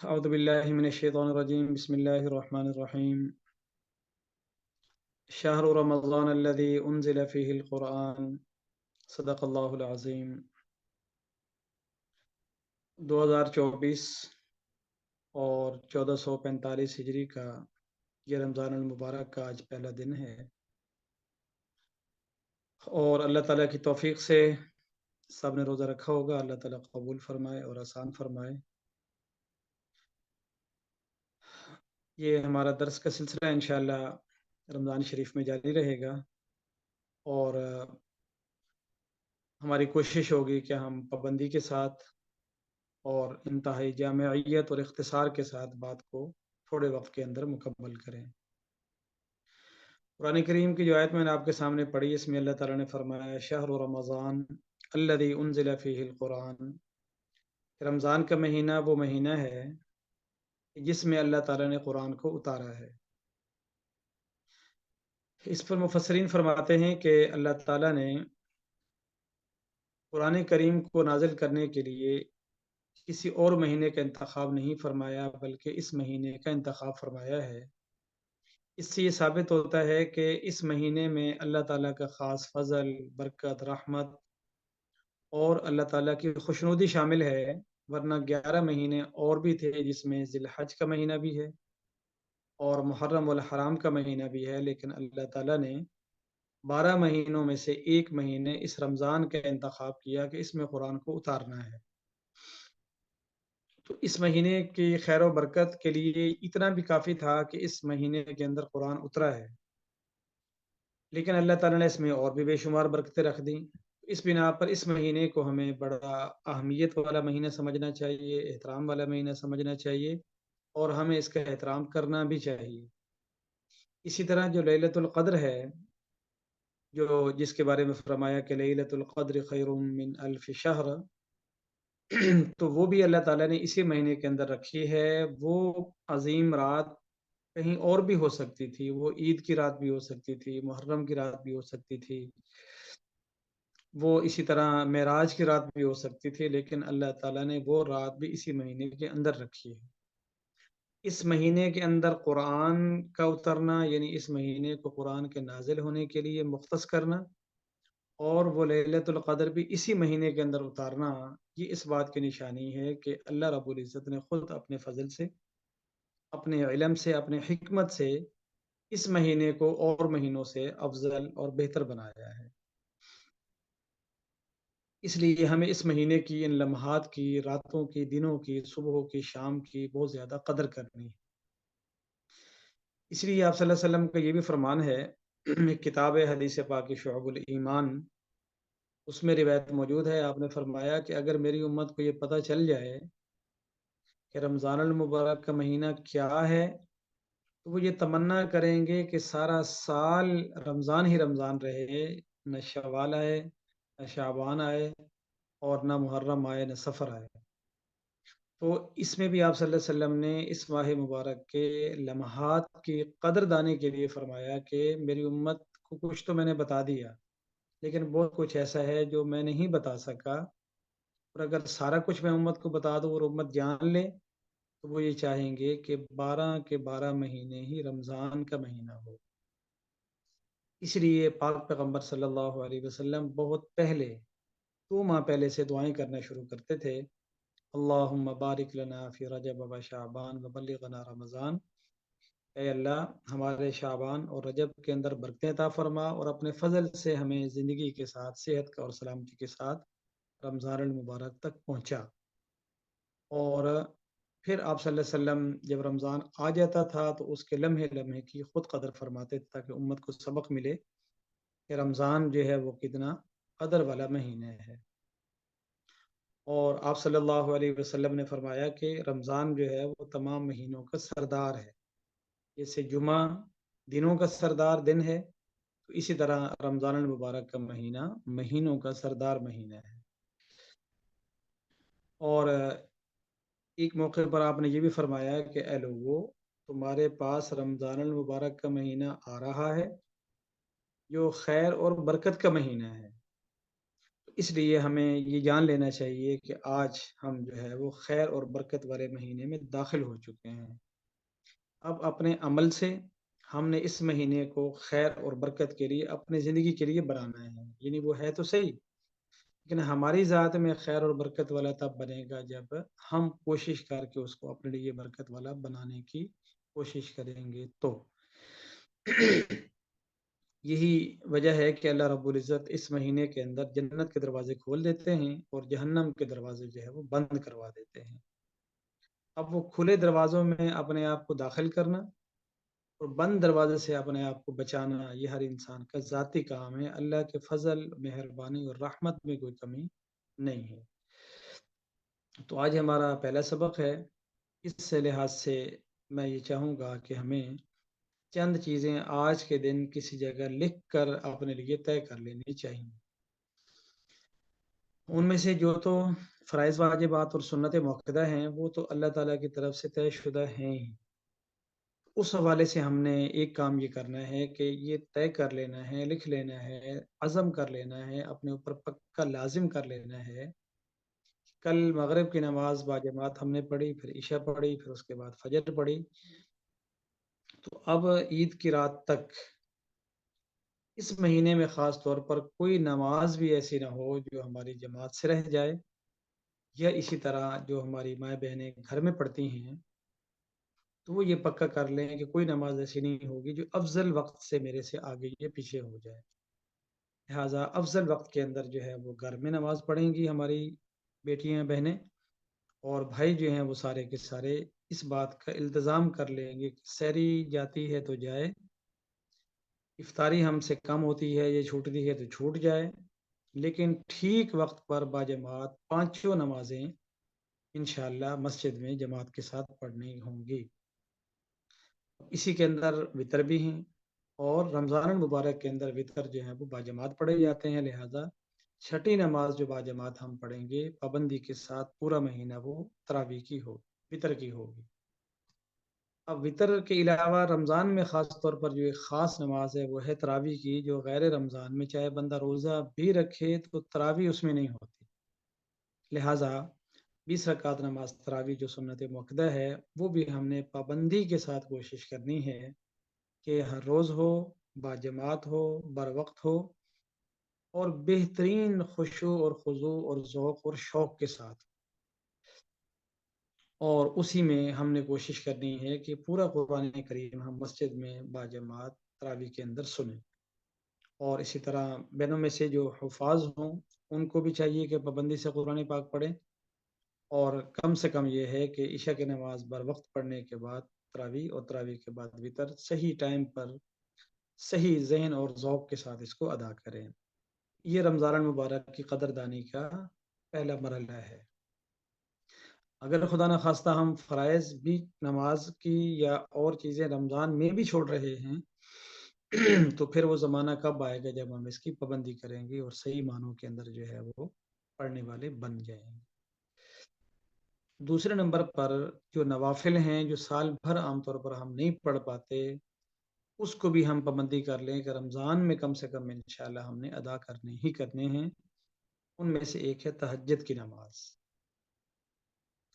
أعوذ بالله من الشيطان الرجيم بسم الله الرحمن الرحيم شهر رمضان الذي أنزل فيه القرآن صدق الله العظيم 2024 اور 1445 ہجری کا یہ رمضان المبارک کا آج پہلا دن ہے، اور اللہ تعالیٰ کی توفیق سے سب نے روزہ رکھا ہوگا۔ اللہ تعالیٰ قبول فرمائے اور آسان فرمائے۔ یہ ہمارا درس کا سلسلہ انشاءاللہ رمضان شریف میں جاری رہے گا، اور ہماری کوشش ہوگی کہ ہم پابندی کے ساتھ اور انتہائی جامعیت اور اختصار کے ساتھ بات کو تھوڑے وقت کے اندر مکمل کریں۔ قرآن کریم کی جو آیت میں نے آپ کے سامنے پڑھی، اس میں اللہ تعالیٰ نے فرمایا شہر رمضان الذی انزل فیہ القرآن، رمضان کا مہینہ وہ مہینہ ہے جس میں اللہ تعالیٰ نے قرآن کو اتارا ہے۔ اس پر مفسرین فرماتے ہیں کہ اللہ تعالیٰ نے قرآن کریم کو نازل کرنے کے لیے کسی اور مہینے کا انتخاب نہیں فرمایا، بلکہ اس مہینے کا انتخاب فرمایا ہے۔ اس سے یہ ثابت ہوتا ہے کہ اس مہینے میں اللہ تعالیٰ کا خاص فضل، برکت، رحمت اور اللہ تعالیٰ کی خوشنودی شامل ہے، ورنہ 11 مہینے اور بھی تھے جس میں ذی الحج کا مہینہ بھی ہے اور محرم الحرام کا مہینہ بھی ہے، لیکن اللہ تعالیٰ نے 12 مہینوں میں سے ایک مہینے اس رمضان کا انتخاب کیا کہ اس میں قرآن کو اتارنا ہے۔ تو اس مہینے کی خیر و برکت کے لیے اتنا بھی کافی تھا کہ اس مہینے کے اندر قرآن اترا ہے، لیکن اللہ تعالیٰ نے اس میں اور بھی بے شمار برکتیں رکھ دیں۔ اس بنا پر اس مہینے کو ہمیں بڑا اہمیت والا مہینہ سمجھنا چاہیے، احترام والا مہینہ سمجھنا چاہیے، اور ہمیں اس کا احترام کرنا بھی چاہیے۔ اسی طرح جو لیلۃ القدر ہے، جس کے بارے میں فرمایا کہ لیلۃ القدر خیر من الف شہر، تو وہ بھی اللہ تعالیٰ نے اسی مہینے کے اندر رکھی ہے۔ وہ عظیم رات کہیں اور بھی ہو سکتی تھی، وہ عید کی رات بھی ہو سکتی تھی، محرم کی رات بھی ہو سکتی تھی، وہ اسی طرح معراج کی رات بھی ہو سکتی تھی، لیکن اللہ تعالیٰ نے وہ رات بھی اسی مہینے کے اندر رکھی ہے۔ اس مہینے کے اندر قرآن کا اترنا، یعنی اس مہینے کو قرآن کے نازل ہونے کے لیے مختص کرنا، اور وہ لیلۃ القدر بھی اسی مہینے کے اندر اتارنا، یہ اس بات کی نشانی ہے کہ اللہ رب العزت نے خود اپنے فضل سے، اپنے علم سے، اپنے حکمت سے اس مہینے کو اور مہینوں سے افضل اور بہتر بنایا ہے۔ اس لیے ہمیں اس مہینے کی، ان لمحات کی، راتوں کی، دنوں کی، صبحوں کی، شام کی بہت زیادہ قدر کرنی ہے۔ اس لیے آپ صلی اللہ علیہ وسلم کا یہ بھی فرمان ہے، ایک کتاب ہے حدیث پاک شعب الایمان، اس میں روایت موجود ہے، آپ نے فرمایا کہ اگر میری امت کو یہ پتہ چل جائے کہ رمضان المبارک کا مہینہ کیا ہے، تو وہ یہ تمنا کریں گے کہ سارا سال رمضان ہی رمضان رہے، نہ شوال آئے، نہ شعبان آئے، اور نہ محرم آئے، نہ سفر آئے۔ تو اس میں بھی آپ صلی اللہ علیہ وسلم نے اس ماہ مبارک کے لمحات کی قدر دانے کے لیے فرمایا کہ میری امت کو کچھ تو میں نے بتا دیا، لیکن بہت کچھ ایسا ہے جو میں نہیں بتا سکا، اور اگر سارا کچھ میں امت کو بتا دوں اور امت جان لے، تو وہ یہ چاہیں گے کہ 12 کے 12 مہینے ہی رمضان کا مہینہ ہو۔ اس لیے پاک پیغمبر صلی اللہ علیہ وسلم بہت پہلے، 2 ماہ پہلے سے دعائیں کرنا شروع کرتے تھے، اللہم بارک لنا فی رجب و شعبان و بلغنا رمضان، اے اللہ ہمارے شعبان اور رجب کے اندر برکتیں عطا فرما، اور اپنے فضل سے ہمیں زندگی کے ساتھ، صحت اور سلامتی کے ساتھ رمضان المبارک تک پہنچا۔ اور پھر آپ صلی اللہ علیہ وسلم جب رمضان آ جاتا تھا تو اس کے لمحے لمحے کی خود قدر فرماتے تھے، تاکہ امت کو سبق ملے کہ رمضان جو ہے وہ کتنا قدر والا مہینہ ہے۔ اور آپ صلی اللہ علیہ وسلم نے فرمایا کہ رمضان جو ہے وہ تمام مہینوں کا سردار ہے، جیسے جمعہ دنوں کا سردار دن ہے، تو اسی طرح رمضان المبارک کا مہینہ مہینوں کا سردار مہینہ ہے۔ اور ایک موقع پر آپ نے یہ بھی فرمایا کہ اے لوگو، تمہارے پاس رمضان المبارک کا مہینہ آ رہا ہے جو خیر اور برکت کا مہینہ ہے۔ اس لیے ہمیں یہ جان لینا چاہیے کہ آج ہم جو ہے وہ خیر اور برکت والے مہینے میں داخل ہو چکے ہیں۔ اب اپنے عمل سے ہم نے اس مہینے کو خیر اور برکت کے لیے اپنی زندگی کے لیے بنانا ہے، یعنی وہ ہے تو صحیح، لیکن ہماری ذات میں خیر اور برکت والا تب بنے گا جب ہم کوشش کر کے اس کو اپنے لیے برکت والا بنانے کی کوشش کریں گے تو یہی وجہ ہے کہ اللہ رب العزت اس مہینے کے اندر جنت کے دروازے کھول دیتے ہیں اور جہنم کے دروازے جو ہے وہ بند کروا دیتے ہیں۔ اب وہ کھلے دروازوں میں اپنے آپ کو داخل کرنا اور بند دروازے سے اپنے آپ کو بچانا یہ ہر انسان کا ذاتی کام ہے۔ اللہ کے فضل، مہربانی اور رحمت میں کوئی کمی نہیں ہے۔ تو آج ہمارا پہلا سبق ہے، اس لحاظ سے میں یہ چاہوں گا کہ ہمیں چند چیزیں آج کے دن کسی جگہ لکھ کر اپنے لیے طے کر لینی چاہیے۔ ان میں سے جو تو فرائض واجبات اور سنت موقدہ ہیں وہ تو اللہ تعالیٰ کی طرف سے طے شدہ ہیں ہی۔ اس حوالے سے ہم نے ایک کام یہ کرنا ہے کہ یہ طے کر لینا ہے، لکھ لینا ہے، عزم کر لینا ہے، اپنے اوپر پکا لازم کر لینا ہے۔ کل مغرب کی نماز باجماعت ہم نے پڑھی، پھر عشاء پڑھی، پھر اس کے بعد فجر پڑھی، تو اب عید کی رات تک اس مہینے میں خاص طور پر کوئی نماز بھی ایسی نہ ہو جو ہماری جماعت سے رہ جائے، یا اسی طرح جو ہماری مائیں بہنیں گھر میں پڑھتی ہیں تو وہ یہ پکا کر لیں کہ کوئی نماز ایسی نہیں ہوگی جو افضل وقت سے میرے سے آگے یا پیچھے ہو جائے۔ لہٰذا افضل وقت کے اندر جو ہے وہ گھر میں نماز پڑھیں گی ہماری بیٹیاں بہنیں، اور بھائی جو ہیں وہ سارے کے سارے اس بات کا التزام کر لیں گے کہ سحری جاتی ہے تو جائے، افطاری ہم سے کم ہوتی ہے یا چھوٹتی ہے تو چھوٹ جائے، لیکن ٹھیک وقت پر باجماعت پانچوں نمازیں انشاءاللہ مسجد میں جماعت کے ساتھ پڑھنی ہوں گی۔ اسی کے اندر وطر بھی ہیں، اور رمضان المبارک کے اندر وطر جو ہے وہ باجماعت پڑھے جاتے ہیں، لہٰذا چھٹی نماز جو باجماعت ہم پڑھیں گے پابندی کے ساتھ پورا مہینہ وہ تراویح کی ہو، وطر کی ہوگی۔ اب وطر کے علاوہ رمضان میں خاص طور پر جو ایک خاص نماز ہے وہ ہے تراویح کی، جو غیر رمضان میں چاہے بندہ روزہ بھی رکھے تو تراویح اس میں نہیں ہوتی، لہٰذا 20 رکعت نماز تراویح جو سنت موقدہ ہے وہ بھی ہم نے پابندی کے ساتھ کوشش کرنی ہے کہ ہر روز ہو، باجماعت ہو، بر وقت ہو، اور بہترین خشوع اور خضوع اور ذوق اور شوق کے ساتھ، اور اسی میں ہم نے کوشش کرنی ہے کہ پورا قرآن کریم ہم مسجد میں باجماعت تراویح کے اندر سنیں، اور اسی طرح بہنوں میں سے جو حفاظ ہوں ان کو بھی چاہیے کہ پابندی سے قرآن پاک پڑھیں، اور کم سے کم یہ ہے کہ عشاء کی نماز بر وقت پڑھنے کے بعد تراویح، اور تراویح کے بعد وطر صحیح ٹائم پر صحیح ذہن اور ذوق کے ساتھ اس کو ادا کریں۔ یہ رمضان المبارک کی قدردانی کا پہلا مرحلہ ہے۔ اگر خدا نخواستہ ہم فرائض بھی نماز کی یا اور چیزیں رمضان میں بھی چھوڑ رہے ہیں تو پھر وہ زمانہ کب آئے گا جب ہم اس کی پابندی کریں گے اور صحیح معنوں کے اندر جو ہے وہ پڑھنے والے بن جائیں گے۔ دوسرے نمبر پر جو نوافل ہیں جو سال بھر عام طور پر ہم نہیں پڑھ پاتے، اس کو بھی ہم پابندی کر لیں کہ رمضان میں کم سے کم انشاءاللہ ہم نے ادا کرنے ہی کرنے ہیں۔ ان میں سے ایک ہے تہجد کی نماز،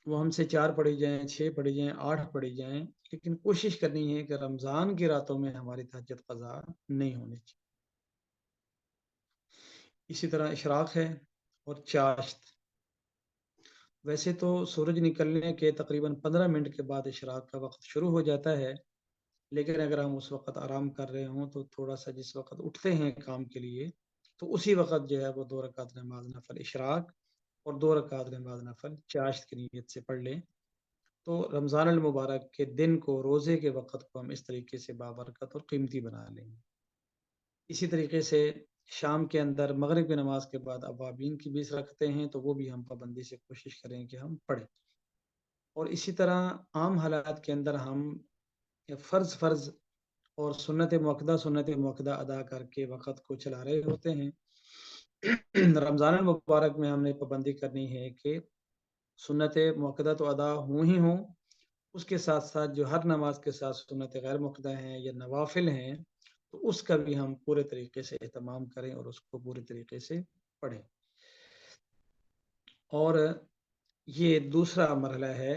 وہ ہم سے 4 پڑھی جائیں، 6 پڑھی جائیں، 8 پڑھی جائیں، لیکن کوشش کرنی ہے کہ رمضان کی راتوں میں ہماری تہجد قضا نہیں ہونی چاہیے۔ اسی طرح اشراق ہے اور چاشت، ویسے تو سورج نکلنے کے تقریباً 15 منٹ کے بعد اشراق کا وقت شروع ہو جاتا ہے، لیکن اگر ہم اس وقت آرام کر رہے ہوں تو تھوڑا سا جس وقت اٹھتے ہیں کام کے لیے تو اسی وقت جو ہے وہ 2 رکعت نماز نفل اشراق اور 2 رکعت نماز نفل چاشت کی نیت سے پڑھ لیں، تو رمضان المبارک کے دن کو، روزے کے وقت کو ہم اس طریقے سے بابرکت اور قیمتی بنا لیں گے۔ اسی طریقے سے شام کے اندر مغرب کی نماز کے بعد اوابین کی 20 رکھتے ہیں تو وہ بھی ہم پابندی سے کوشش کریں کہ ہم پڑھیں، اور اسی طرح عام حالات کے اندر ہم فرض اور سنت موقدہ ادا کر کے وقت کو چلا رہے ہوتے ہیں۔ رمضان المبارک میں ہم نے پابندی کرنی ہے کہ سنت موقدہ تو ادا ہوں ہی ہوں، اس کے ساتھ ساتھ جو ہر نماز کے ساتھ سنت غیر موقدہ ہیں یا نوافل ہیں تو اس کا بھی ہم پورے طریقے سے اہتمام کریں اور اس کو پورے طریقے سے پڑھیں۔ اور یہ دوسرا مرحلہ ہے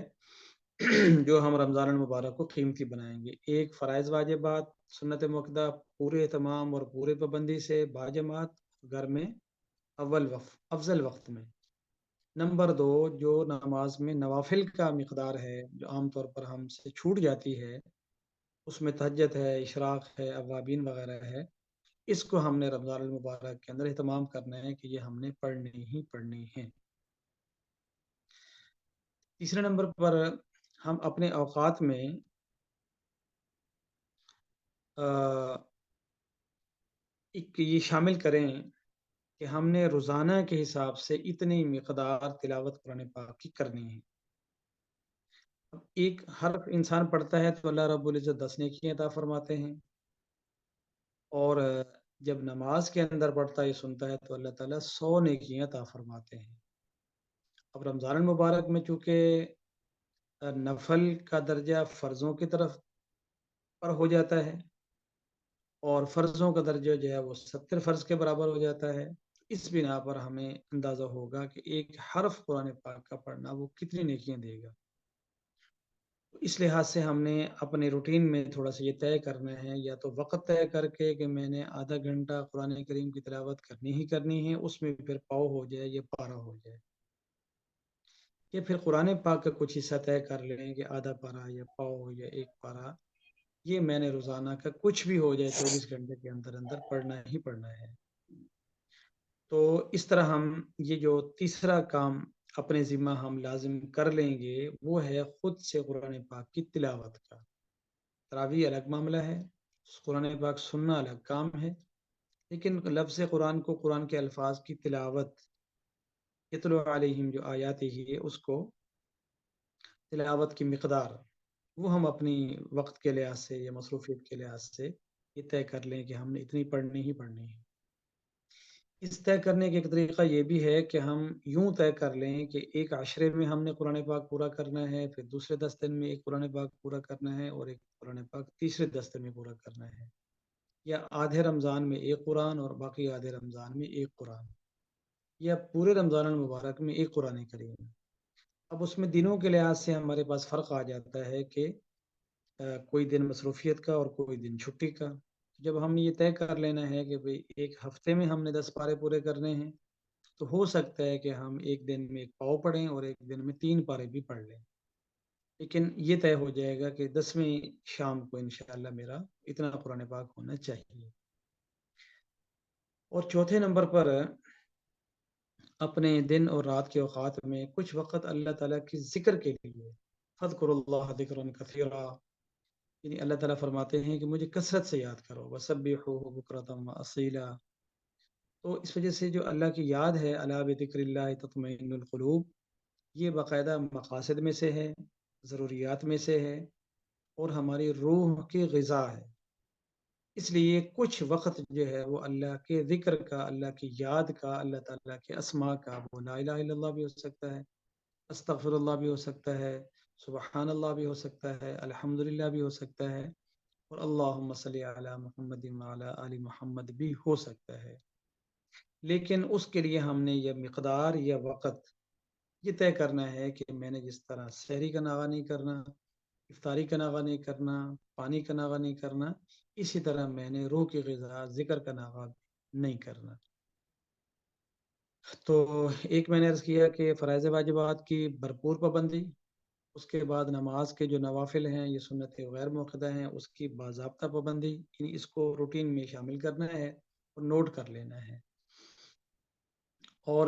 جو ہم رمضان المبارک کو قیمتی بنائیں گے۔ ایک فرائض واجبات سنت مؤکدہ پورے اہتمام اور پورے پابندی سے باجماعت گھر میں افضل وقت میں۔ نمبر دو، جو نماز میں نوافل کا مقدار ہے جو عام طور پر ہم سے چھوٹ جاتی ہے، اس میں تہجد ہے، اشراق ہے، اوابین وغیرہ ہے، اس کو ہم نے رمضان المبارک کے اندر اہتمام کرنا ہے کہ یہ ہم نے پڑھنی ہی پڑھنی ہے۔ تیسرے نمبر پر ہم اپنے اوقات میں ایک یہ شامل کریں کہ ہم نے روزانہ کے حساب سے اتنی مقدار تلاوت قرآن پاک کی کرنی ہے۔ اب ایک حرف انسان پڑھتا ہے تو اللہ رب العزت 10 نیکیاں عطا فرماتے ہیں، اور جب نماز کے اندر پڑھتا ہے سنتا ہے تو اللہ تعالیٰ 100 نیکیاں عطا فرماتے ہیں۔ اب رمضان المبارک میں چونکہ نفل کا درجہ فرضوں کی طرف پر ہو جاتا ہے، اور فرضوں کا درجہ جو ہے وہ 70 فرض کے برابر ہو جاتا ہے، اس بنا پر ہمیں اندازہ ہوگا کہ ایک حرف قرآن پاک کا پڑھنا وہ کتنی نیکیاں دے گا۔ اس لحاظ سے ہم نے اپنے روٹین میں تھوڑا سا یہ طے کرنا ہے، یا تو وقت طے کر کے کہ میں نے آدھا گھنٹہ قرآن کریم کی تلاوت کرنی ہی کرنی ہے، اس میں پھر پاؤ ہو جائے یا پارا ہو جائے، یا پھر قرآن پاک کا کچھ حصہ طے کر لیں کہ آدھا پارا یا پاؤ یا ایک پارا، یہ میں نے روزانہ کا کچھ بھی ہو جائے 24 گھنٹے کے اندر اندر پڑھنا ہی پڑھنا ہے۔ تو اس طرح ہم یہ جو تیسرا کام اپنے ذمہ ہم لازم کر لیں گے وہ ہے خود سے قرآن پاک کی تلاوت کا۔ تراویح الگ معاملہ ہے، قرآن پاک سننا الگ کام ہے، لیکن لفظ قرآن کو، قرآن کے الفاظ کی تلاوت، یتلو علیہم جو آیات ہی ہے، اس کو تلاوت کی مقدار وہ ہم اپنی وقت کے لحاظ سے یا مصروفیت کے لحاظ سے یہ طے کر لیں کہ ہم نے اتنی پڑھنی ہی پڑھنی ہے۔ اس طے کرنے کا ایک طریقہ یہ بھی ہے کہ ہم یوں طے کر لیں کہ ایک عشرے میں ہم نے قرآن پاک پورا کرنا ہے، پھر دوسرے 10 دن میں ایک قرآن پاک پورا کرنا ہے، اور ایک قرآن پاک تیسرے 10 دن میں پورا کرنا ہے، یا آدھے رمضان میں ایک قرآن اور باقی آدھے رمضان میں ایک قرآن، یا پورے رمضان المبارک میں ایک قرآن کریم۔ اب اس میں دنوں کے لحاظ سے ہمارے پاس فرق آ جاتا ہے کہ کوئی دن مصروفیت کا اور کوئی دن چھٹی کا۔ جب ہم یہ طے کر لینا ہے کہ بھئی ایک ہفتے میں ہم نے 10 پارے پورے کرنے ہیں، تو ہو سکتا ہے کہ ہم ایک دن میں ایک پاؤ پڑھیں اور ایک دن میں 3 پارے بھی پڑھ لیں، لیکن یہ طے ہو جائے گا کہ 10ویں شام کو انشاءاللہ میرا اتنا قرآن پاک ہونا چاہیے۔ اور چوتھے نمبر پر اپنے دن اور رات کے اوقات میں کچھ وقت اللہ تعالیٰ کی ذکر کے لیے، فَاذْكُرُوا اللَّهَ ذِكْرًا كَثِيرًا، یعنی اللہ تعالیٰ فرماتے ہیں کہ مجھے کثرت سے یاد کرو، وَسَبِّحُوهُ بُكْرَةً وَأَصِيلًا۔ تو اس وجہ سے جو اللہ کی یاد ہے، الا بذکر اللہ تطمئن القلوب، یہ باقاعدہ مقاصد میں سے ہے، ضروریات میں سے ہے، اور ہماری روح کی غذا ہے۔ اس لیے کچھ وقت جو ہے وہ اللہ کے ذکر کا، اللہ کی یاد کا، اللہ تعالیٰ کے اسماء کا، وہ لا الہ الا اللہ بھی ہو سکتا ہے، استغفر اللہ بھی ہو سکتا ہے، سبحان اللہ بھی ہو سکتا ہے، الحمدللہ بھی ہو سکتا ہے، اور اللہم صلی علی محمد وعلی آل محمد بھی ہو سکتا ہے۔ لیکن اس کے لیے ہم نے یہ مقدار یا وقت یہ طے کرنا ہے کہ میں نے جس طرح سحری کا ناغہ نہیں کرنا، افطاری کا ناغہ نہیں کرنا، پانی کا ناغہ نہیں کرنا، اسی طرح میں نے روح کی غذا ذکر کا ناغہ نہیں کرنا۔ تو ایک میں نے عرض کیا کہ فرائض واجبات کی بھرپور پابندی، اس کے بعد نماز کے جو نوافل ہیں، یہ سنت غیر موقدہ ہیں، اس کی باضابطہ پابندی، یعنی اس کو روٹین میں شامل کرنا ہے اور نوٹ کر لینا ہے۔ اور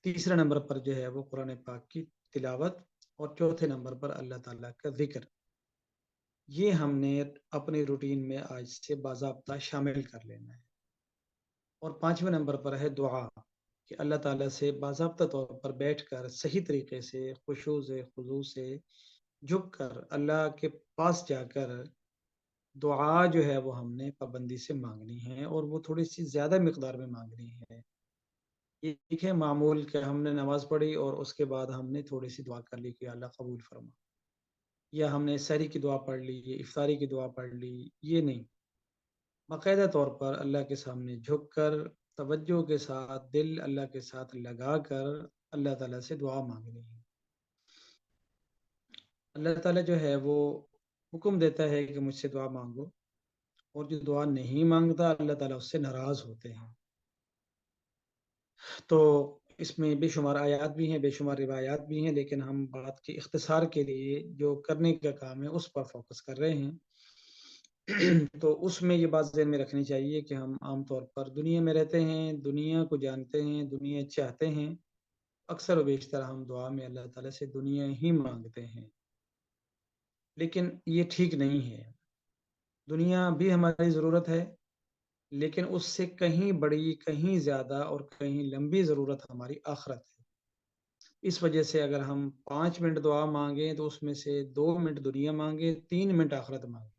تیسرے نمبر پر جو ہے وہ قرآن پاک کی تلاوت، اور چوتھے نمبر پر اللہ تعالیٰ کا ذکر، یہ ہم نے اپنی روٹین میں آج سے باضابطہ شامل کر لینا ہے۔ اور پانچویں نمبر پر ہے دعا، کہ اللہ تعالیٰ سے باضابطہ طور پر بیٹھ کر صحیح طریقے سے خشوع سے خضوع سے جھک کر اللہ کے پاس جا کر دعا جو ہے وہ ہم نے پابندی سے مانگنی ہے، اور وہ تھوڑی سی زیادہ مقدار میں مانگنی ہے۔ یہ ایک ہے معمول کہ ہم نے نماز پڑھی اور اس کے بعد ہم نے تھوڑی سی دعا کر لی کہ اللہ قبول فرما، یا ہم نے سحری کی دعا پڑھ لی، یا افطاری کی دعا پڑھ لی، یہ نہیں، باقاعدہ طور پر اللہ کے سامنے جھک کر توجہ کے ساتھ دل اللہ کے ساتھ لگا کر اللہ تعالیٰ سے دعا مانگنی ہے۔ اللہ تعالیٰ جو ہے وہ حکم دیتا ہے کہ مجھ سے دعا مانگو، اور جو دعا نہیں مانگتا اللہ تعالیٰ اس سے ناراض ہوتے ہیں۔ تو اس میں بے شمار آیات بھی ہیں، بے شمار روایات بھی ہیں، لیکن ہم بات کے اختصار کے لیے جو کرنے کا کام ہے اس پر فوکس کر رہے ہیں۔ تو اس میں یہ بات ذہن میں رکھنی چاہیے کہ ہم عام طور پر دنیا میں رہتے ہیں، دنیا کو جانتے ہیں، دنیا چاہتے ہیں، اکثر و بیشتر ہم دعا میں اللہ تعالیٰ سے دنیا ہی مانگتے ہیں، لیکن یہ ٹھیک نہیں ہے۔ دنیا بھی ہماری ضرورت ہے، لیکن اس سے کہیں بڑی، کہیں زیادہ اور کہیں لمبی ضرورت ہماری آخرت ہے۔ اس وجہ سے اگر ہم 5 منٹ دعا مانگیں تو اس میں سے 2 منٹ دنیا مانگیں، 3 منٹ آخرت مانگیں،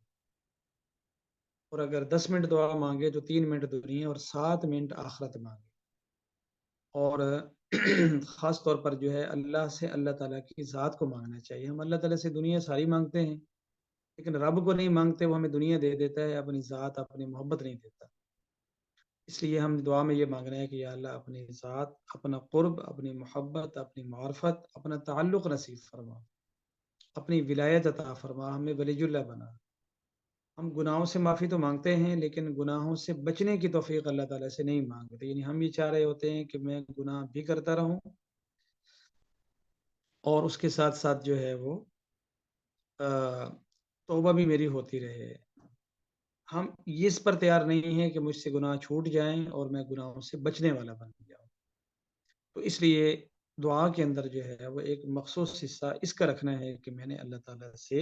اور اگر 10 منٹ دعا مانگے تو 3 منٹ دنیا اور 7 منٹ آخرت مانگے۔ اور خاص طور پر جو ہے اللہ سے اللہ تعالیٰ کی ذات کو مانگنا چاہیے۔ ہم اللہ تعالیٰ سے دنیا ساری مانگتے ہیں، لیکن رب کو نہیں مانگتے، وہ ہمیں دنیا دے دیتا ہے، اپنی ذات، اپنی محبت نہیں دیتا۔ اس لیے ہم دعا میں یہ مانگنا ہے کہ یا اللہ اپنی ذات، اپنا قرب، اپنی محبت، اپنی معرفت، اپنا تعلق نصیب فرما، اپنی ولایت عطا فرما، ہمیں ولی اللہ بنا۔ ہم گناہوں سے معافی تو مانگتے ہیں، لیکن گناہوں سے بچنے کی توفیق اللہ تعالیٰ سے نہیں مانگتے۔ یعنی ہم یہ چاہ رہے ہوتے ہیں کہ میں گناہ بھی کرتا رہوں اور اس کے ساتھ ساتھ جو ہے وہ توبہ بھی میری ہوتی رہے۔ ہم اس پر تیار نہیں ہیں کہ مجھ سے گناہ چھوٹ جائیں اور میں گناہوں سے بچنے والا بن جاؤں۔ تو اس لیے دعا کے اندر جو ہے وہ ایک مخصوص حصہ اس کا رکھنا ہے کہ میں نے اللہ تعالیٰ سے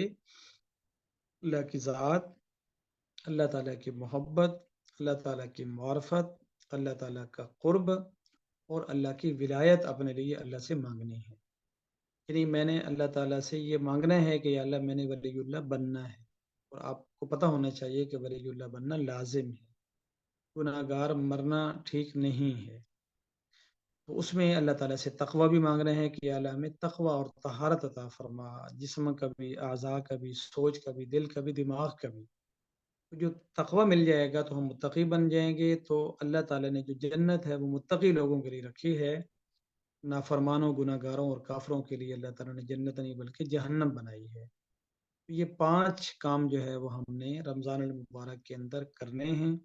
اللہ کی ذات، اللہ تعالیٰ کی محبت، اللہ تعالیٰ کی معرفت، اللہ تعالیٰ کا قرب اور اللہ کی ولایت اپنے لیے اللہ سے مانگنی ہے۔ یعنی میں نے اللہ تعالیٰ سے یہ مانگنا ہے کہ یا اللہ میں نے ولی اللہ بننا ہے، اور آپ کو پتہ ہونا چاہیے کہ ولی اللہ بننا لازم ہے، گناہ گار مرنا ٹھیک نہیں ہے۔ تو اس میں اللہ تعالیٰ سے تقوی بھی مانگنا ہے کہ یا اللہ ہمیں تقوی اور طہارت عطا فرما، جسم کا بھی، اعضاء کا بھی، سوچ کا بھی، دل کا بھی، دماغ کا بھی۔ جو تقوی مل جائے گا تو ہم متقی بن جائیں گے۔ تو اللہ تعالیٰ نے جو جنت ہے وہ متقی لوگوں کے لیے رکھی ہے، نافرمانوں، گناہ گاروں اور کافروں کے لیے اللہ تعالیٰ نے جنت نہیں بلکہ جہنم بنائی ہے۔ یہ 5 کام جو ہے وہ ہم نے رمضان المبارک کے اندر کرنے ہیں،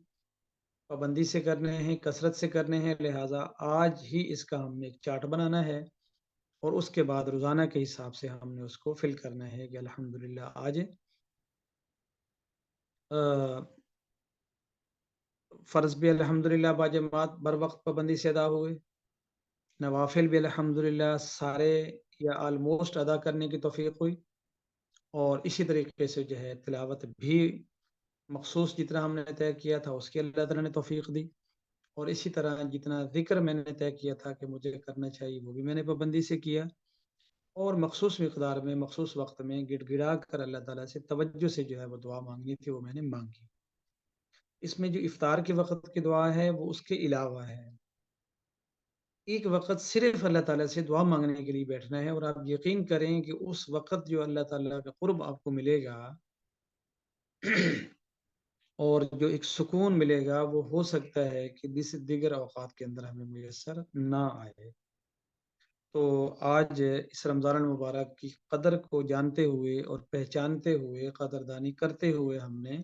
پابندی سے کرنے ہیں، کثرت سے کرنے ہیں، لہٰذا آج ہی اس کا ہم نے ایک چارٹ بنانا ہے، اور اس کے بعد روزانہ کے حساب سے ہم نے اس کو فل کرنا ہے کہ الحمدللہ آج فرض بھی الحمدللہ باجماعت بر وقت پابندی سے ادا ہوئے، نوافل بھی الحمدللہ سارے یا آلموسٹ ادا کرنے کی توفیق ہوئی، اور اسی طریقے سے جو ہے تلاوت بھی مخصوص جتنا ہم نے طے کیا تھا اس کی اللہ تعالیٰ نے توفیق دی، اور اسی طرح جتنا ذکر میں نے طے کیا تھا کہ مجھے کرنا چاہیے وہ بھی میں نے پابندی سے کیا، اور مخصوص مقدار میں مخصوص وقت میں گڑ گڑا کر اللہ تعالیٰ سے توجہ سے جو ہے وہ دعا مانگنی تھی وہ میں نے مانگی۔ اس میں جو افطار کے وقت کی دعا ہے وہ اس کے علاوہ ہے۔ ایک وقت صرف اللہ تعالیٰ سے دعا مانگنے کے لیے بیٹھنا ہے، اور آپ یقین کریں کہ اس وقت جو اللہ تعالیٰ کا قرب آپ کو ملے گا اور جو ایک سکون ملے گا وہ ہو سکتا ہے کہ دیگر اوقات کے اندر ہمیں میسر نہ آئے۔ تو آج اس رمضان المبارک کی قدر کو جانتے ہوئے اور پہچانتے ہوئے، قدردانی کرتے ہوئے ہم نے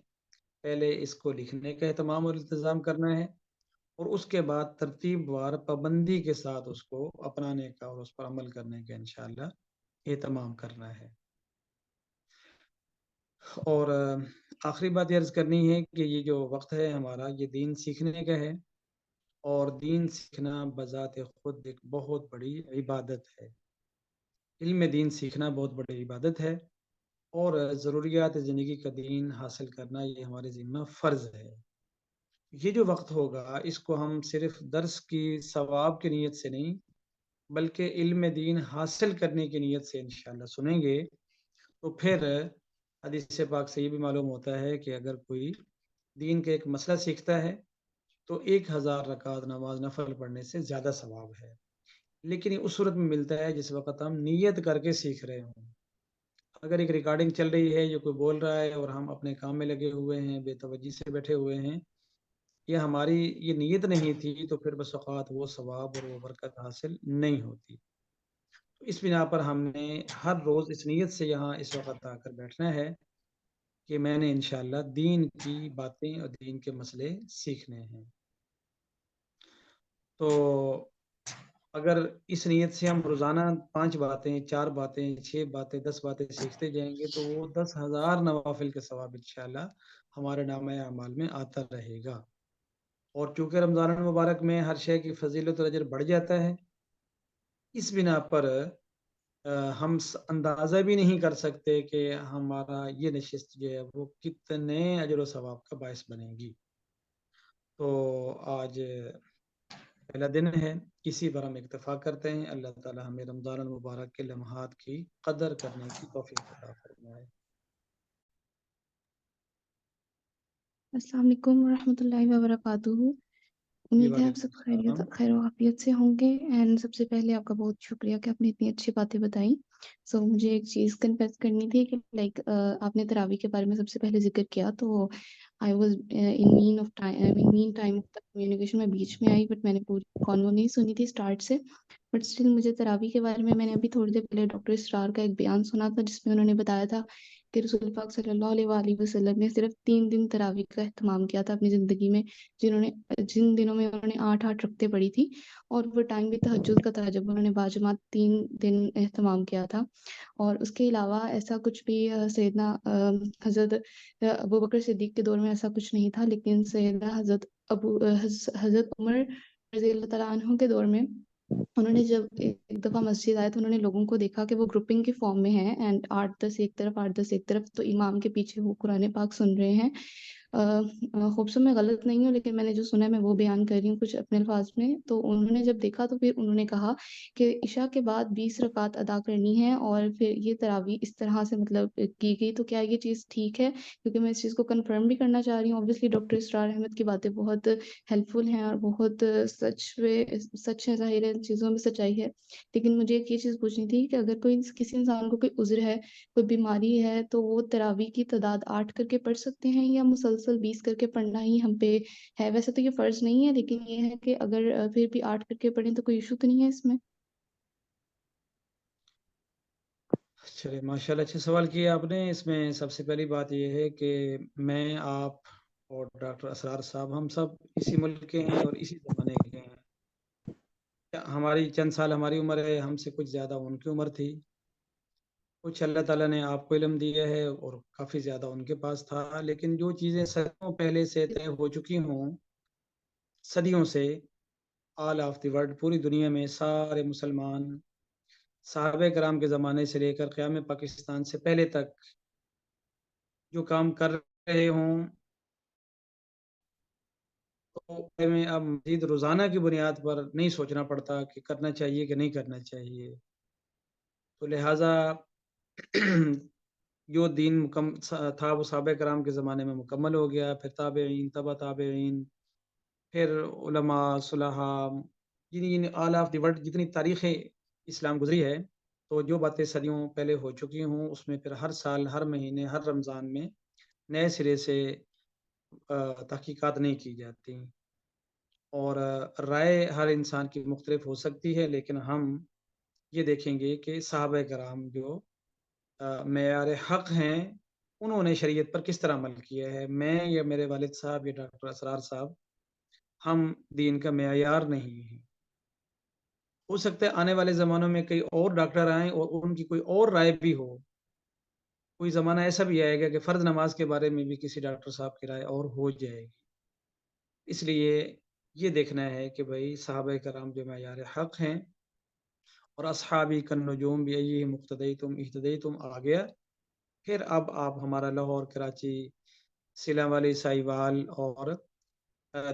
پہلے اس کو لکھنے کا اہتمام اور التزام کرنا ہے، اور اس کے بعد ترتیب وار پابندی کے ساتھ اس کو اپنانے کا اور اس پر عمل کرنے کا انشاءاللہ اہتمام کرنا ہے۔ اور آخری بات یہ عرض کرنی ہے کہ یہ جو وقت ہے ہمارا یہ دین سیکھنے کا ہے، اور دین سیکھنا بذات خود ایک بہت بڑی عبادت ہے۔ علم دین سیکھنا بہت بڑی عبادت ہے، اور ضروریات زندگی کا دین حاصل کرنا یہ ہمارے ذمہ فرض ہے۔ یہ جو وقت ہوگا اس کو ہم صرف درس کی ثواب کی نیت سے نہیں بلکہ علم دین حاصل کرنے کی نیت سے انشاءاللہ سنیں گے، تو پھر حدیث پاک سے یہ بھی معلوم ہوتا ہے کہ اگر کوئی دین کا ایک مسئلہ سیکھتا ہے تو 1000 رکعت نماز نفل پڑھنے سے زیادہ ثواب ہے، لیکن یہ اس صورت میں ملتا ہے جس وقت ہم نیت کر کے سیکھ رہے ہوں۔ اگر ایک ریکارڈنگ چل رہی ہے جو کوئی بول رہا ہے اور ہم اپنے کام میں لگے ہوئے ہیں، بے توجہ سے بیٹھے ہوئے ہیں، یہ ہماری یہ نیت نہیں تھی، تو پھر بس اوقات وہ ثواب اور وہ برکت حاصل نہیں ہوتی۔ اس بنا پر ہم نے ہر روز اس نیت سے یہاں اس وقت آ کر بیٹھنا ہے کہ میں نے انشاءاللہ دین کی باتیں اور دین کے مسئلے سیکھنے ہیں. تو اگر اس نیت سے ہم روزانہ 5 باتیں، 4 باتیں، 6 باتیں، 10 باتیں سیکھتے جائیں گے تو وہ 10,000 نوافل کا ثواب انشاءاللہ ہمارے نامہ اعمال میں آتا رہے گا. اور چونکہ رمضان المبارک میں ہر شے کی فضیلت اور اجر بڑھ جاتا ہے، اس بنا پر ہم اندازہ بھی نہیں کر سکتے کہ ہمارا یہ نشست جو ہے وہ کتنے اجر و ثواب کا باعث بنے گی. تو آج پہلا دن ہے، اسی پر ہم اکتفا کرتے ہیں. اللہ تعالی ہمیں رمضان المبارک کے لمحات کی قدر کرنے کی توفیق عطا فرمائے. السلام علیکم ورحمۃ اللہ وبرکاتہ. امید ہے آپ وعلیکم سب السلام. خیر و عافیت سے ہوں گے. اینڈ سب سے پہلے آپ کا بہت شکریہ کہ آپ نے اتنی اچھی باتیں بتائیں. سو مجھے ایک چیز کنفیس کرنی تھی کہ لائک آپ نے تراویح کے بارے میں سب سے پہلے ذکر کیا تو I was in main time of the communication. میں بیچ میں آئی بٹ میں نے پوری کانو نہیں سنی تھی اسٹارٹ سے. بٹ اسٹل مجھے تراویح کے بارے میں نے ابھی تھوڑی دیر پہلے ڈاکٹر اسرار کا ایک بیان سنا تھا جس میں انہوں نے بتایا تھا کہ رسول پاک صلی اللہ علیہ وآلہ وسلم نے صرف 3 دن تراویح کا اہتمام کیا تھا اپنی زندگی میں، جن دنوں میں انہوں نے 8 رکعتیں پڑھی تھی، اور وہ ٹائم بھی تہجد کا تھا جب انہوں نے باجماعت 3 دن اہتمام کیا تھا. اور اس کے علاوہ ایسا کچھ بھی سیدنا حضرت ابوبکر صدیق کے دور میں ایسا کچھ نہیں تھا، لیکن سیدنا حضرت عمر رضی اللہ تعالیٰ عنہ کے دور میں انہوں نے جب ایک دفعہ مسجد آئے تو انہوں نے لوگوں کو دیکھا کہ وہ گروپنگ کے فارم میں ہیں اینڈ 8-10 ایک طرف 8-10 ایک طرف، تو امام کے پیچھے وہ قرآن پاک سن رہے ہیں. خوب سے میں غلط نہیں ہوں لیکن میں نے جو سنا ہے میں وہ بیان کر رہی ہوں کچھ اپنے الفاظ میں. تو انہوں نے جب دیکھا تو پھر انہوں نے کہا کہ عشاء کے بعد 20 رکعت ادا کرنی ہے اور پھر یہ تراویح اس طرح سے مطلب کی گئی. تو کیا یہ چیز ٹھیک ہے؟ کیونکہ میں اس چیز کو کنفرم بھی کرنا چاہ رہی ہوں. اوبویسلی ڈاکٹر اسرار احمد کی باتیں بہت ہیلپ فل ہیں اور بہت سچ ہے، ظاہر ہے ان چیزوں میں سچائی ہے. لیکن مجھے ایک یہ چیز پوچھنی تھی کہ اگر کسی انسان کو کوئی عذر ہے، کوئی بیماری ہے، تو وہ تراویح کی تعداد 8 کر کے پڑھ سکتے ہیں یا مسلسل 20 کر کے پڑھنا ہی ہم پہ ہے؟ ویسے تو یہ فرض نہیں ہے لیکن یہ ہے کہ اگر پھر بھی 8 کر کے پڑھیں تو کوئی ایشو تو نہیں ہے اس میں؟ چلے ماشاء اللہ، اچھا سوال کیا آپ نے. اس میں سب سے پہلی بات یہ ہے کہ میں، آپ اور ڈاکٹر اسرار صاحب ہم سب اسی ملک کے ہیں اور اسی زمانے کے ہیں. ہماری چند سال ہماری عمر ہے، ہم سے کچھ زیادہ ان کی عمر تھی. کچھ اللہ تعالیٰ نے آپ کو علم دیا ہے اور کافی زیادہ ان کے پاس تھا. لیکن جو چیزیں صدیوں پہلے سے طے ہو چکی ہوں، صدیوں سے، آل آف دی ورلڈ، پوری دنیا میں سارے مسلمان صحابہ کرام کے زمانے سے لے کر قیام پاکستان سے پہلے تک جو کام کر رہے ہوں، تو میں اب مزید روزانہ کی بنیاد پر نہیں سوچنا پڑتا کہ کرنا چاہیے کہ نہیں کرنا چاہیے. تو لہٰذا جو دین تھا وہ صحابہ کرام کے زمانے میں مکمل ہو گیا، پھر تابعین، تبع تابعین، پھر علماء، صلحاء، آل آف دی ورلڈ جتنی تاریخ اسلام گزری ہے، تو جو باتیں صدیوں پہلے ہو چکی ہوں اس میں پھر ہر سال، ہر مہینے، ہر رمضان میں نئے سرے سے تحقیقات نہیں کی جاتی. اور رائے ہر انسان کی مختلف ہو سکتی ہے، لیکن ہم یہ دیکھیں گے کہ صحابہ کرام جو معیار حق ہیں، انہوں نے شریعت پر کس طرح عمل کیا ہے. میں یا میرے والد صاحب یا ڈاکٹر اسرار صاحب، ہم دین کا معیار نہیں ہیں. ہو سکتا ہے آنے والے زمانوں میں کئی اور ڈاکٹر آئیں اور ان کی کوئی اور رائے بھی ہو. کوئی زمانہ ایسا بھی آئے گا کہ فرض نماز کے بارے میں بھی کسی ڈاکٹر صاحب کی رائے اور ہو جائے گی. اس لیے یہ دیکھنا ہے کہ بھائی صحابہ کرام جو معیار حق ہیں، اور اصحابی کالنجوم بأیہم اقتدیتم اہتدیتم آ گیا. پھر اب آپ ہمارا لاہور، کراچی، سیلان والی، ساہیوال اور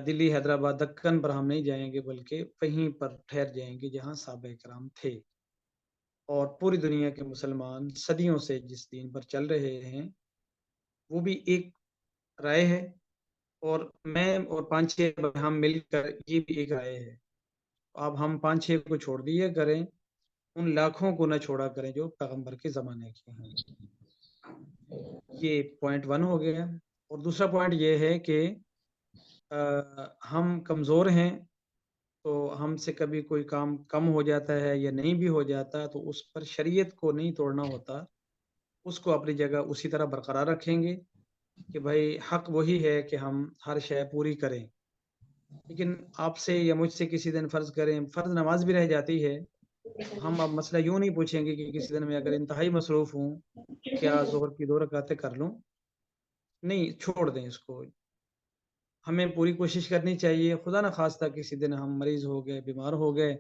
دلی، حیدرآباد، دکن پر ہم نہیں جائیں گے، بلکہ وہیں پر ٹھہر جائیں گے جہاں صحابہ کرام تھے. اور پوری دنیا کے مسلمان صدیوں سے جس دین پر چل رہے ہیں وہ بھی ایک رائے ہے، اور میں اور 5-6 ہم مل کر یہ بھی ایک رائے ہے. اب ہم 5-6 کو چھوڑ دیے کریں، ان لاکھوں کو نہ چھوڑا کریں جو پیغمبر کے زمانے کے ہیں. یہ پوائنٹ 1 ہو گیا. اور دوسرا پوائنٹ یہ ہے کہ ہم کمزور ہیں، تو ہم سے کبھی کوئی کام کم ہو جاتا ہے یا نہیں بھی ہو جاتا تو اس پر شریعت کو نہیں توڑنا ہوتا، اس کو اپنی جگہ اسی طرح برقرار رکھیں گے کہ بھائی حق وہی ہے کہ ہم ہر شے پوری کریں۔ لیکن آپ سے یا مجھ سے کسی دن فرض کریں فرض نماز بھی رہ جاتی ہے، تو ہم اب مسئلہ یوں نہیں پوچھیں گے کہ کسی دن میں اگر انتہائی مصروف ہوں، کیا ظہر کی 2 رکعتیں کر لوں؟ نہیں، چھوڑ دیں اس کو۔ ہمیں پوری کوشش کرنی چاہیے، خدا نخواستہ کسی دن ہم مریض ہو گئے، بیمار ہو گئے،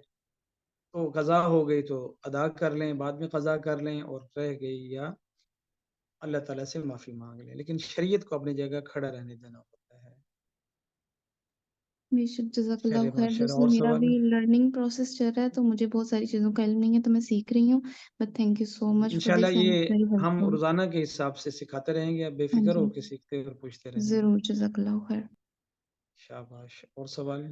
تو قضا ہو گئی تو ادا کر لیں، بعد میں قضا کر لیں، اور رہ گئی یا اللہ تعالیٰ سے معافی مانگ لیں، لیکن شریعت کو اپنی جگہ کھڑا رہنے دینا ہوتا ہے۔ بے شک، جزاک اللہ چلیے خیر۔ ماشاء اللہ، دراصل اور میرا سوال؟ بھی لرننگ پروسیس چل رہا ہے، تو مجھے بہت ساری چیزوں کا علم نہیں ہے، تو میں سیکھ رہی ہوں، but thank you so much for انشاءاللہ دس اینڈ یہ ویری ہم ہیلپفل۔ روزانہ کے حساب سے سکھاتے رہیں گے، آپ بے ہاں فکر جی، ہو کے سیکھتے اور پوچھتے رہیں۔ ضرور، جزاک اللہ خیر۔ شاباش، اور سوال؟